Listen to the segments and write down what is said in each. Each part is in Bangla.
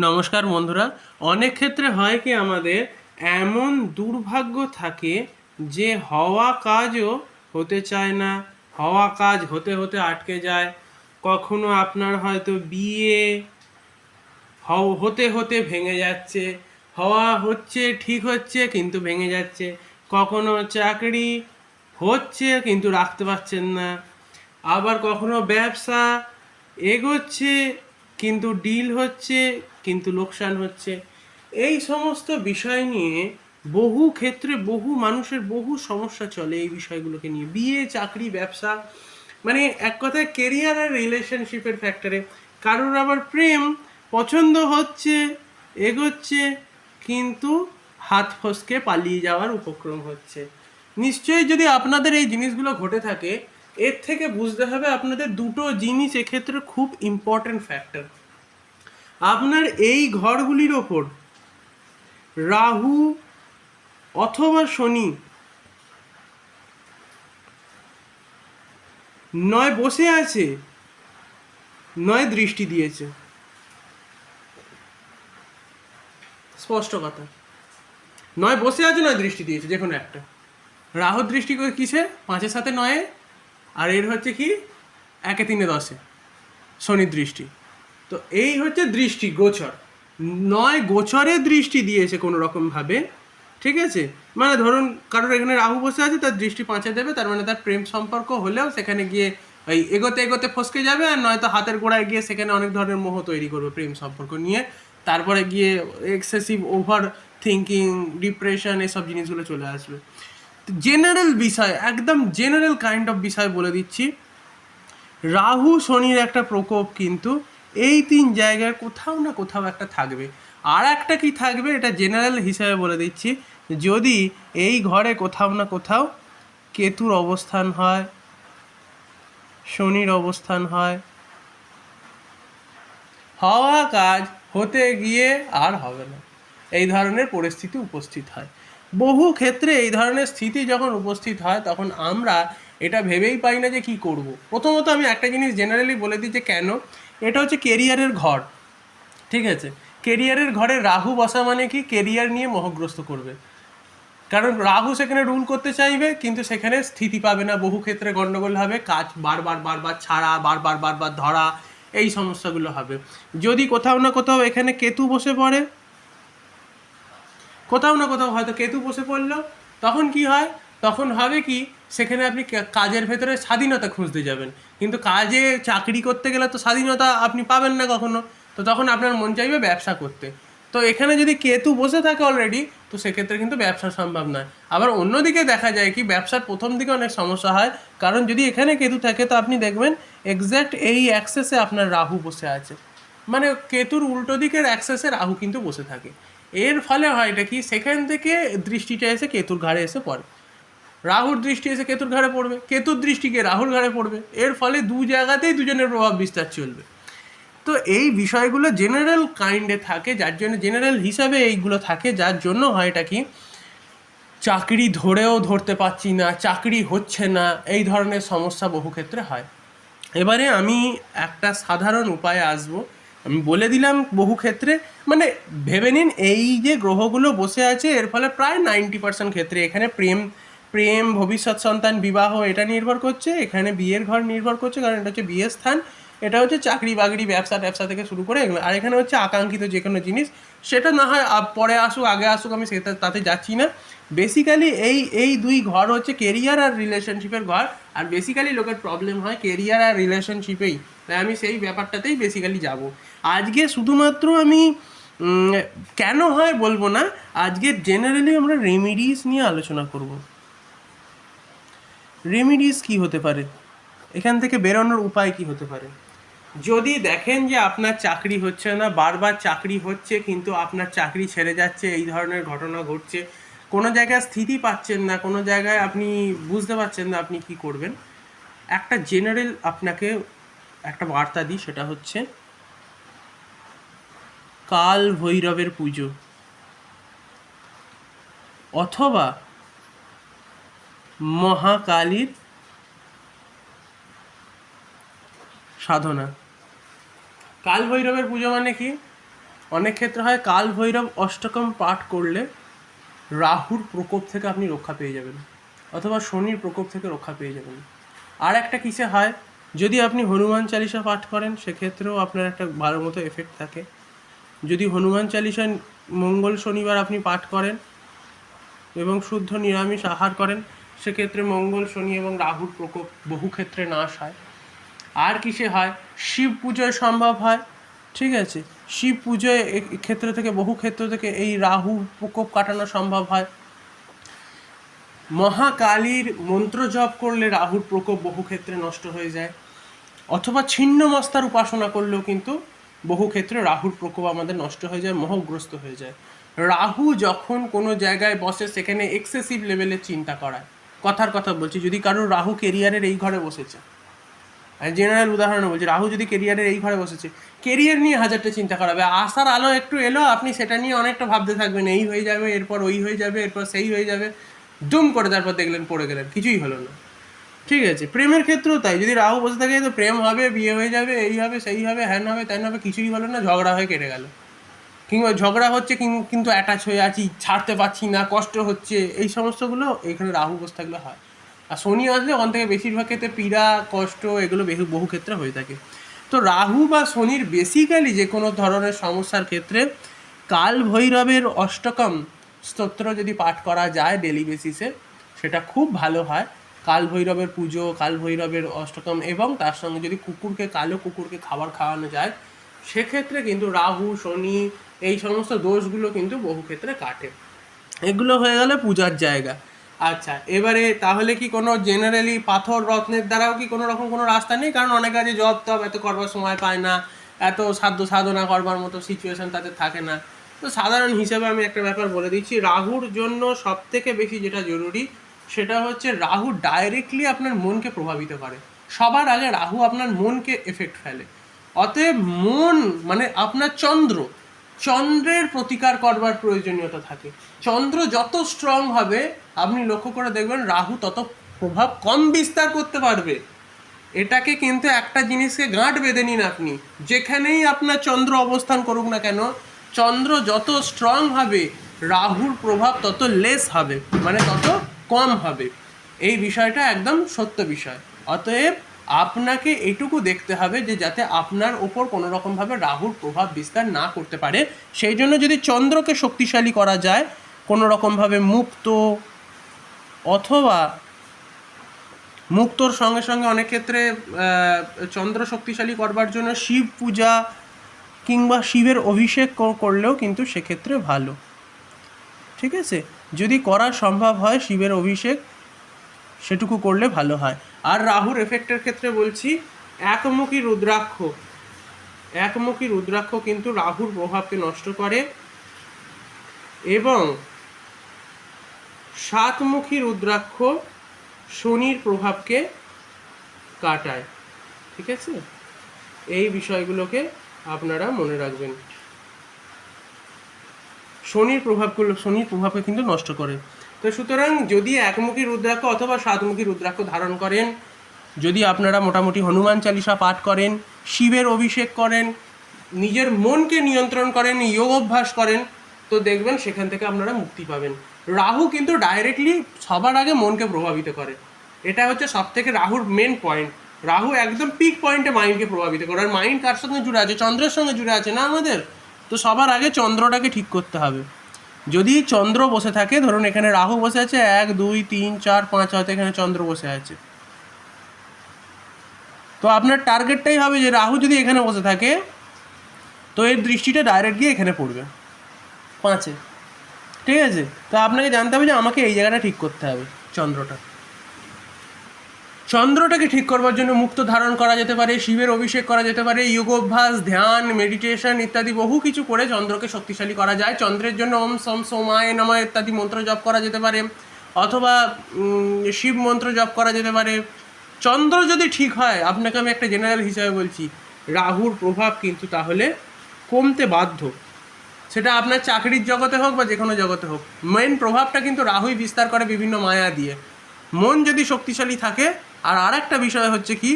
নমস্কার বন্ধুরা। অনেক ক্ষেত্রে হয় কি আমাদের এমন দুর্ভাগ্য থাকে যে হওয়া কাজও হতে চায় না, হওয়া কাজ হতে হতে আটকে যায়। কখনো আপনার হয়তো বিয়ে হতে হতে ভেঙে যাচ্ছে, হওয়া হচ্ছে ঠিক হচ্ছে কিন্তু ভেঙে যাচ্ছে। কখনো চাকরি হচ্ছে কিন্তু রাখতে পারছেন না। আবার কখনো ব্যবসা এগোচ্ছে কিন্তু ডিল হচ্ছে কিন্তু লোকসান হচ্ছে। এই সমস্ত বিষয় নিয়ে বহু ক্ষেত্রে বহু মানুষের বহু সমস্যা চলে এই বিষয়গুলোকে নিয়ে, বিয়ে চাকরি ব্যবসা, মানে এক কথায় কেরিয়ার আর রিলেশনশিপের ফ্যাক্টরে। কারোর আবার প্রেম পছন্দ হচ্ছে, এগোচ্ছে, কিন্তু হাত ফসকে পালিয়ে যাওয়ার উপক্রম হচ্ছে। নিশ্চয়ই যদি আপনাদের এই জিনিসগুলো ঘটে থাকে, এর থেকে বুঝতে হবে আপনাদের দুটো জিনিস এক্ষেত্রে খুব ইম্পর্ট্যান্ট ফ্যাক্টর। আপনার এই ঘরগুলির ওপর রাহু অথবা শনি নয় বসে আছে, নয় দৃষ্টি দিয়েছে। স্পষ্ট কথা, নয় বসে আছে নয় দৃষ্টি দিয়েছে, যে কোনো একটা। রাহুর দৃষ্টি কিসে? 5-এর সাথে 9-এ, আর এর হচ্ছে কি 1-এ 3-এ 10-এ শনির দৃষ্টি। তো এই হচ্ছে দৃষ্টি গোচর, নয় গোচরে দৃষ্টি দিয়েছে কোনো রকমভাবে। ঠিক আছে, মানে ধরুন কারোর এখানে রাহু বসে আছে, তার দৃষ্টি 5-এ দেবে, তার মানে তার প্রেম সম্পর্ক হলেও সেখানে গিয়ে ওই এগোতে এগোতে ফসকে যাবে, আর নয়তো হাতের গোড়ায় গিয়ে সেখানে অনেক ধরনের মোহ তৈরি করবে প্রেম সম্পর্ক নিয়ে। তারপরে গিয়ে এক্সেসিভ ওভার থিঙ্কিং, ডিপ্রেশন, এসব জিনিসগুলো চলে আসবে। জেনারেল বিষয়, একদম জেনারেল কাইন্ড অফ বিষয় বলে দিচ্ছি। রাহু শনির একটা প্রকোপ কিন্তু এই 3 জায়গায় কোথাও না কোথাও একটা থাকবে। আর একটা কি থাকবে এটা জেনারেল হিসাবে বলে দিচ্ছি, যদি এই ঘরে কোথাও না কোথাও কেতুর অবস্থান হয়, শনির অবস্থান হয়, হওয়া কাজ হতে গিয়ে আর হবে না, এই ধরনের পরিস্থিতি উপস্থিত হয়। বহু ক্ষেত্রে এই ধরনের স্থিতি যখন উপস্থিত হয় তখন আমরা এটা ভেবেই পাই না যে কি করব। প্রথমত আমি একটা জিনিস জেনারেলি বলে দিই যে কেন। এটা হচ্ছে কেরিয়ারের ঘর। ঠিক আছে, কেরিয়ারের ঘরে রাহু বসা মানে কি কেরিয়ার নিয়ে মোহগ্রস্ত করবে। কারণ রাহু সেখানে রুল করতে চাইবে কিন্তু সেখানে স্থিতি পাবে না, বহু ক্ষেত্রে গন্ডগোল হবে, কাজ বারবার বারবার ছাড়া, বারবার বারবার ধরা, এই সমস্যাগুলো হবে। যদি কোথাও না কোথাও এখানে কেতু বসে পড়ে, কোথাও না কোথাও হয়তো কেতু বসে পড়লো, তখন কি হয়? তখন হবে কি, সেখানে আপনি কাজের ভেতরে স্বাধীনতা খুঁজতে যাবেন, কিন্তু কাজে চাকরি করতে গেলে তো স্বাধীনতা আপনি পাবেন না কখনো। তো তখন আপনার মন চাইবে ব্যবসা করতে। তো এখানে যদি কেতু বসে থাকে অলরেডি, তো সেক্ষেত্রে কিন্তু ব্যবসা সম্ভব নয়। আবার অন্যদিকে দেখা যায় কি, ব্যবসার প্রথম দিকে অনেক সমস্যা হয়, কারণ যদি এখানে কেতু থাকে তো আপনি দেখবেন এক্স্যাক্ট এই অ্যাক্সেসে আপনার রাহু বসে আছে, মানে কেতুর উল্টো দিকের অ্যাক্সেসে রাহু কিন্তু বসে থাকে। এর ফলে হয় এটা কি, সেখান থেকে দৃষ্টিটা এসে কেতুর ঘাড়ে এসে পড়ে, রাহুর দৃষ্টি এসে কেতুর ঘাড়ে পড়বে, কেতুর দৃষ্টি গিয়ে রাহুর ঘাড়ে পড়বে। এর ফলে দু জায়গাতেই দুজনের প্রভাব বিস্তার চলবে। তো এই বিষয়গুলো জেনারেল কাইন্ডে থাকে, যার জন্য জেনারেল হিসাবে এইগুলো থাকে, যার জন্য হয় এটা কি, চাকরি ধরেও ধরতে পারছি না, চাকরি হচ্ছে না, এই ধরনের সমস্যা বহু ক্ষেত্রে হয়। এবারে আমি একটা সাধারণ উপায়ে আসবো। আমি বলে দিলাম বহু ক্ষেত্রে, মানে ভেবে নিন এই যে গ্রহগুলো বসে আছে এর ফলে প্রায় 90% ক্ষেত্রে এখানে প্রেম, ভবিষ্যৎ সন্তান, বিবাহ এটা নির্ভর করছে, এখানে বিয়ের ঘর নির্ভর করছে, কারণ এটা হচ্ছে বিয়ের স্থান, এটা হচ্ছে চাকরি বাকরি ব্যবসা ট্যাবসা থেকে শুরু করে এগুলো, আর এখানে হচ্ছে আকাঙ্ক্ষিত যে কোনো জিনিস। সেটা না হয় পরে আসুক আগে আসুক, আমি সেটা তাতে যাচ্ছি না। বেসিক্যালি এই এই দুই ঘর হচ্ছে কেরিয়ার আর রিলেশনশিপের ঘর, আর বেসিক্যালি লোকের প্রবলেম হয় কেরিয়ার আর রিলেশনশিপেই, তাই আমি সেই ব্যাপারটাতেই বেসিক্যালি যাব আজকে। শুধুমাত্র আমি কেন হয় বলবো না, আজকে জেনারেলি আমরা রেমিডিস নিয়ে আলোচনা করব। রেমিডিস কি হতে পারে, এখান থেকে বেরোনোর উপায় কি হতে পারে। যদি দেখেন যে আপনার চাকরি হচ্ছে না, বারবার চাকরি হচ্ছে কিন্তু আপনার চাকরি ছেড়ে যাচ্ছে, এই ধরনের ঘটনা ঘটছে, কোনো জায়গায় স্থিতি পাচ্ছেন না, কোনো জায়গায় আপনি বুঝতে পারছেন না আপনি কি করবেন, একটা জেনারেল আপনাকে একটা বার্তা দিই, সেটা হচ্ছে কাল ভৈরবের পুজো অথবা মহাকালীর সাধনা। কাল ভৈরবের পুজো মানে কি? অনেক ক্ষেত্রে হয় কাল ভৈরব অষ্টকম পাঠ করলে রাহুর প্রকোপ থেকে আপনি রক্ষা পেয়ে যাবেন, অথবা শনির প্রকোপ থেকে রক্ষা পেয়ে যাবেন। আর একটা কিসে হয়, যদি আপনি হনুমান চালিসা পাঠ করেন সেক্ষেত্রেও আপনার একটা ভালো মতো এফেক্ট থাকে। যদি হনুমান চালিসা মঙ্গল শনিবার আপনি পাঠ করেন এবং শুদ্ধ নিরামিষ আহার করেন, সেক্ষেত্রে মঙ্গল শনি এবং রাহুর প্রকোপ বহু ক্ষেত্রে নাশ হয়। আর কিসে হয়, শিব পুজোয় সম্ভব হয়, ঠিক আছে, শিব পুজোয় ক্ষেত্র থেকে বহু ক্ষেত্র থেকে এই রাহু প্রকোপ কাটানো সম্ভব হয়। মহাকালীর মন্ত্র জপ করলে রাহুর প্রকোপ বহু ক্ষেত্রে নষ্ট হয়ে যায়, অথবা ছিন্ন মস্তার উপাসনা করলেও কিন্তু বহু ক্ষেত্রে রাহুর প্রকোপ আমাদের নষ্ট হয়ে যায়, মোহগ্রস্ত হয়ে যায়। রাহু যখন কোনো জায়গায় বসে সেখানে এক্সেসিভ লেভেলের চিন্তা করায়। কথার কথা বলছি, যদি কারোর রাহু কেরিয়ারের এই ঘরে বসেছে, জেনারেল উদাহরণে বলছি, রাহু যদি কেরিয়ারের এই ঘরে বসেছে, কেরিয়ার নিয়ে হাজারটা চিন্তা করাবে, আশার আলো একটু এলো, আপনি সেটা নিয়ে অনেকটা ভাবতে থাকবেন, এই হয়ে যাবে, এরপর ওই হয়ে যাবে, এরপর সেই হয়ে যাবে, দুম করে তারপর দেখলেন পড়ে গেলেন, কিছুই হলো না। ঠিক আছে, প্রেমের ক্ষেত্রেও তাই, যদি রাহু বসে থাকে তো প্রেম হবে, বিয়ে হয়ে যাবে, এই হবে সেই হবে, হ্যান হবে ত্যান হবে, কিছুই হলো না, ঝগড়া হয়ে কেটে গেল। কিংবা ঝগড়া হচ্ছে কিন্তু অ্যাটাচ হয়ে আছি, ছাড়তে পারছি না, কষ্ট হচ্ছে, এই সমস্তগুলো এখানে রাহু বসে থাকলে হয়। আর শনি আসলে ওখান থেকে বেশিরভাগ ক্ষেত্রে পীড়া, কষ্ট, এগুলো বহু ক্ষেত্রে হয়ে থাকে। তো রাহু বা শনির বেসিক্যালি যে কোনো ধরনের সমস্যার ক্ষেত্রে কাল ভৈরবের অষ্টকম স্তোত্র যদি পাঠ করা যায় ডেলি বেসিসে, সেটা খুব ভালো হয়। কাল ভৈরবের পুজো, কাল ভৈরবের অষ্টকম, এবং তার সঙ্গে যদি কালো কুকুরকে খাবার খাওয়ানো যায়, সেক্ষেত্রে কিন্তু রাহু শনি এই সমস্ত দোষগুলো কিন্তু বহু ক্ষেত্রে কাটে। এগুলো হয়ে গেলে পূজার জায়গা। আচ্ছা, এবারে তাহলে কি কোনো জেনারেলি পাথর রত্নের দ্বারাও কি কোনো রকম কোনো রাস্তা নেই? কারণ অনেক কাজে জব টব এত করবার সময় পায় না, এত সাধনা করবার মতো সিচুয়েশন তাদের থাকে না। তো সাধারণ হিসেবে আমি একটা ব্যাপার বলে দিচ্ছি, রাহুর জন্য সব থেকে বেশি যেটা জরুরি সেটা হচ্ছে রাহু ডাইরেক্টলি আপনার মনকে প্রভাবিত করে। সবার আগে রাহু আপনার মনকে এফেক্ট ফেলে। অতএব মন মানে আপনার চন্দ্রের প্রতিকার করবার প্রয়োজনীয়তা থাকে। চন্দ্র যত স্ট্রং হবে আপনি লক্ষ্য করে দেখবেন রাহু তত প্রভাব কম বিস্তার করতে পারবে। এটাকে কিন্তু একটা জিনিসকে গাঁট বেঁধে নিন, আপনি যেখানেই আপনার চন্দ্র অবস্থান করুক না কেন, চন্দ্র যত স্ট্রং হবে রাহুর প্রভাব তত লেস হবে, মানে তত কম হবে। এই বিষয়টা একদম সত্য বিষয়। অতএব আপনাকে এটুকু দেখতে হবে যে যাতে আপনার ওপর কোনো রকমভাবে রাহুর প্রভাব বিস্তার না করতে পারে। সেই জন্য যদি চন্দ্রকে শক্তিশালী করা যায় কোনো রকমভাবে অথবা মুক্তর সঙ্গে সঙ্গে অনেক ক্ষেত্রে চন্দ্র শক্তিশালী করবার জন্য শিব পূজা কিংবা শিবের অভিষেক করলেও কিন্তু সেক্ষেত্রে ভালো। ঠিক আছে, যদি করা সম্ভব হয় শিবের অভিষেক, সেটুকু করলে ভালো হয়। আর রাহুর এফেক্টের ক্ষেত্রে বলছি, একমুখী রুদ্রাক্ষ কিন্তু রাহুর প্রভাবকে নষ্ট করে, এবং সাতমুখী রুদ্রাক্ষ শনির প্রভাবকে কাটায়। ঠিক আছে, এই বিষয়গুলোকে আপনারা মনে রাখবেন। শনির প্রভাবকে কিন্তু নষ্ট করে। তো সুতরাং যদি একমুখী রুদ্রাক্ষ অথবা সাতমুখী রুদ্রাক্ষ ধারণ করেন, যদি আপনারা মোটামুটি হনুমান চালিসা পাঠ করেন, শিবের অভিষেক করেন, নিজের মনকে নিয়ন্ত্রণ করেন, যোগ অভ্যাস করেন, তো দেখবেন সেখান থেকে আপনারা মুক্তি পাবেন। রাহু কিন্তু ডাইরেক্টলি সবার আগে মনকে প্রভাবিত করে, এটা হচ্ছে সব থেকে রাহুর মেন পয়েন্ট। রাহু একদম পিক পয়েন্টে মাইন্ডকে প্রভাবিত করে। আর মাইন্ড কার সঙ্গে জুড়ে আছে? চন্দ্রের সঙ্গে জুড়ে আছে না আমাদের? তো সবার আগে চন্দ্রটাকে ঠিক করতে হবে। যদি চন্দ্র বসে থাকে, ধরুন এখানে রাহু বসে আছে 1 2 3 4 5, হয়তো এখানে চন্দ্র বসে আছে, তো আপনার টার্গেটটাই হবে যে রাহু যদি এখানে বসে থাকে তো এর দৃষ্টিটা ডাইরেক্ট গিয়ে এখানে পড়বে 5-এ। ঠিক আছে, তো আপনাকে জানতে হবে যে আমাকে এই জায়গাটা ঠিক করতে হবে। চন্দ্রটাকে ঠিক করবার জন্য মুক্ত ধারণ করা যেতে পারে, শিবের অভিষেক করা যেতে পারে, যোগাভ্যাস, ধ্যান, মেডিটেশন ইত্যাদি বহু কিছু করে চন্দ্রকে শক্তিশালী করা যায়। চন্দ্রের জন্য ওম সম সোমায় নমঃ ইত্যাদি মন্ত্র জপ করা যেতে পারে, অথবা শিব মন্ত্র জপ করা যেতে পারে। চন্দ্র যদি ঠিক হয়, আপনাকে আমি একটা জেনারেল হিসাবে বলছি, রাহুর প্রভাব কিন্তু তাহলে কমতে বাধ্য। সেটা আপনার চাকরির জগতে হোক বা যে কোনো জগতে হোক, মেন প্রভাবটা কিন্তু রাহুই বিস্তার করে বিভিন্ন মায়া দিয়ে। মন যদি শক্তিশালী থাকে, আর একটা বিষয় হচ্ছে কি,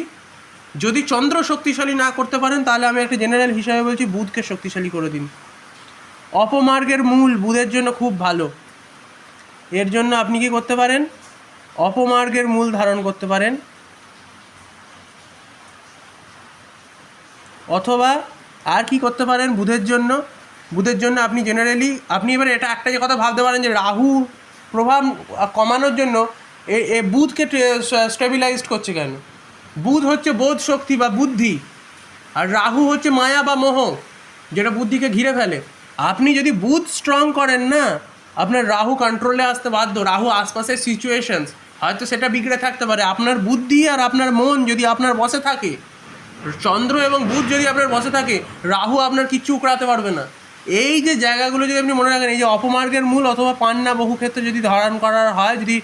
যদি চন্দ্র শক্তিশালী না করতে পারেন তাহলে আমি একটা জেনারেল হিসাবে বলছি বুধকে শক্তিশালী করে দিন। অপমার্গের মূল বুধের জন্য খুব ভালো। এর জন্য আপনি কি করতে পারেন, অপমার্গের মূল ধারণ করতে পারেন, অথবা আর কি করতে পারেন বুধের জন্য। বুধের জন্য আপনি জেনারেলি আপনি এবারে এটা একটা যে কথা ভাবতে পারেন যে রাহু প্রভাব কমানোর জন্য এ বুধকে স্টেবিলাইজড করছে কেন। বুধ হচ্ছে বোধ শক্তি বা বুদ্ধি, আর রাহু হচ্ছে মায়া বা মোহ, যেটা বুদ্ধিকে ঘিরে ফেলে। আপনি যদি বুধ স্ট্রং করেন না, আপনার রাহু কন্ট্রোলে আসতে বাধ্য। রাহু আশপাশের সিচুয়েশনস হয়তো সেটা বিগড়ে থাকতে পারে, আপনার বুদ্ধি আর আপনার মন যদি আপনার বসে থাকে, চন্দ্র এবং বুধ যদি আপনার বসে থাকে, রাহু আপনার কিচ্ছু উকড়াতে পারবে না। এই যে জায়গাগুলো যদি আপনি মনে রাখেন, এই যে অপমার্গের মূল অথবা পান্না বহু ক্ষেত্রে যদি ধারণ করার হয়, যদি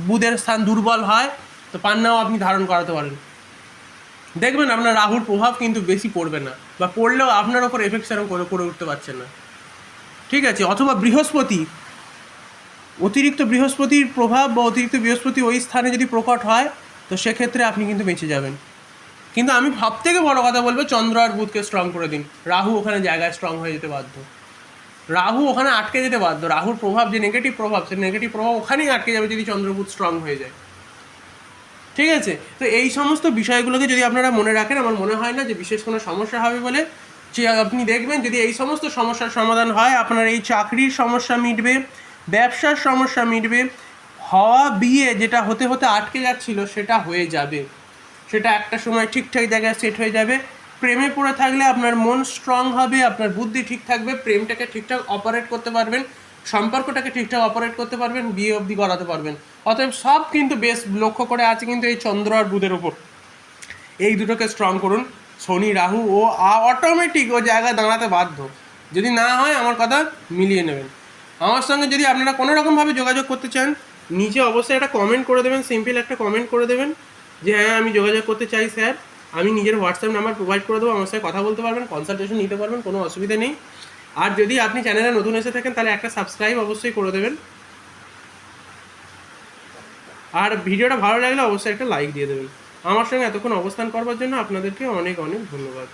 বুধের স্থান দুর্বল হয়, তো পান্নাও আপনি ধারণ করাতে পারেন। দেখবেন আপনার রাহুর প্রভাব কিন্তু বেশি পড়বে না, বা পড়লেও আপনার ওপর এফেক্ট সেরকম করে উঠতে পারছেন না। ঠিক আছে, অথবা বৃহস্পতি, অতিরিক্ত বৃহস্পতির প্রভাব বা অতিরিক্ত বৃহস্পতি ওই স্থানে যদি প্রকট হয়, তো সেক্ষেত্রে আপনি কিন্তু বেঁচে যাবেন। কিন্তু আমি সবথেকে বড় কথা বলবো, চন্দ্র আর বুধকে স্ট্রং করে দিন। রাহু ওখানে জায়গায় স্ট্রং হয়ে যেতে বাধ্য, রাহু ওখানে আটকে যেতে বাধ্য। রাহুর প্রভাব যে নেগেটিভ প্রভাব, সেই নেগেটিভ প্রভাব ওখানেই আটকে যাবে যদি চন্দ্র বুধ স্ট্রং হয়ে যায়। ঠিক আছে, তো এই সমস্ত বিষয়গুলোকে যদি আপনারা মনে রাখেন, আমার মনে হয় না যে বিশেষ কোনো সমস্যা হবে বলে। যে আপনি দেখবেন যদি এই সমস্ত সমস্যার সমাধান হয়, আপনার এই চাকরির সমস্যা মিটবে, ব্যবসার সমস্যা মিটবে, হওয়া বিয়ে যেটা হতে হতে আটকে যাচ্ছিল সেটা হয়ে যাবে, সেটা একটা সময় ঠিকঠাক জায়গায় সেট হয়ে যাবে। প্রেমে পড়ে থাকলে আপনার মন স্ট্রং হবে, আপনার বুদ্ধি ঠিক থাকবে, প্রেমটাকে ঠিকঠাক অপারেট করতে পারবেন, সম্পর্কটাকে ঠিকঠাক অপারেট করতে পারবেন, বিয়ে অবধি করাতে পারবেন। অতএব সব কিন্তু বেশ লক্ষ্য করে আছে কিন্তু এই চন্দ্র আর বুধের ওপর। এই দুটোকে স্ট্রং করুন, শনি রাহু ও অটোমেটিক ও জায়গায় দাঁড়াতে বাধ্য। যদি না হয় আমার কথা মিলিয়ে নেবেন। আমার সঙ্গে যদি আপনারা কোনো রকমভাবে যোগাযোগ করতে চান, নিচে অবশ্যই একটা কমেন্ট করে দেবেন, সিম্পল একটা কমেন্ট করে দেবেন যে হ্যাঁ আমি যোগাযোগ করতে চাই স্যার। আমি নিজের হোয়াটসঅ্যাপ নাম্বার প্রোভাইড করে দেবো, আমার সাথে কথা বলতে পারবেন, কনসালটেশন নিতে পারবেন, কোনো অসুবিধা নেই। আর যদি আপনি চ্যানেলে নতুন এসে থাকেন তাহলে একটা সাবস্ক্রাইব অবশ্যই করে দেবেন, আর ভিডিওটা ভালো লাগলে অবশ্যই একটা লাইক দিয়ে দেবেন। আমার সঙ্গে এতক্ষণ অবস্থান করবার জন্য আপনাদেরকে অনেক অনেক ধন্যবাদ।